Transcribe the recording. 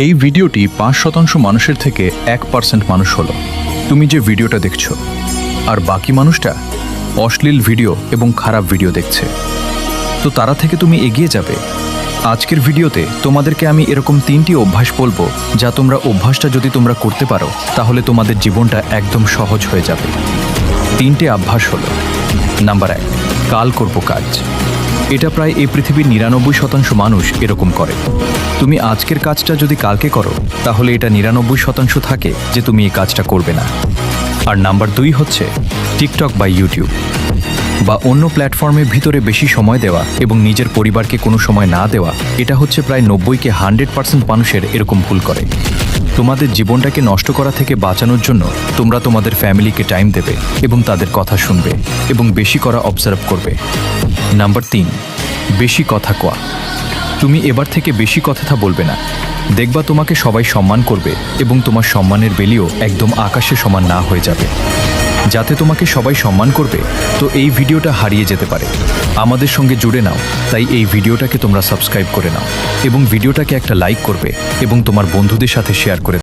এই ভিডিওটি ৫% মানুষের থেকে 1% মানুষ হলো তুমি যে ভিডিওটা দেখছো, আর বাকি মানুষটা অশ্লীল ভিডিও এবং খারাপ ভিডিও দেখছে। তো তারা থেকে তুমি এগিয়ে যাবে। আজকের ভিডিওতে তোমাদেরকে আমি এরকম 3টি অভ্যাস বলবো, যা অভ্যাসটা যদি তোমরা করতে পারো তাহলে তোমাদের জীবনটা একদম সহজ হয়ে যাবে। 3টে অভ্যাস হলো, নাম্বার 1, কাল করব কাজ। এটা প্রায় এই পৃথিবীর 99% মানুষ এরকম করে। তুমি আজকের কাজটা যদি কালকে করো তাহলে এটা 99% থাকে যে তুমি এই কাজটা করবে না। আর নাম্বার 2 হচ্ছে টিকটক বা ইউটিউব বা অন্য প্ল্যাটফর্মের ভিতরে বেশি সময় দেওয়া এবং নিজের পরিবারকে কোনো সময় না দেওয়া। এটা হচ্ছে প্রায় 90-100% মানুষের এরকম ভুল করে। তোমাদের জীবনটাকে নষ্ট করা থেকে বাঁচানোর জন্য তোমরা তোমাদের ফ্যামিলিকে টাইম দেবে এবং তাদের কথা শুনবে এবং বেশি করা অবজার্ভ করবে। নাম্বার 3, বেশি কথা কোয়া। তুমি এবার থেকে বেশি কথা বলবে না। দেখবা তোমাকে সবাই সম্মান করবে এবং তোমার সম্মানের বেলিও একদম আকাশে সমান না হয়ে যাবে। যাতে তোমাকে সবাই সম্মান করবে, তো এই ভিডিওটা হারিয়ে যেতে পারে। আমাদের সঙ্গে জুড়ে নাও, তাই এই ভিডিওটাকে তোমরা সাবস্ক্রাইব করে নাও এবং ভিডিওটাকে একটা লাইক করবে এবং তোমার বন্ধুদের সাথে শেয়ার করে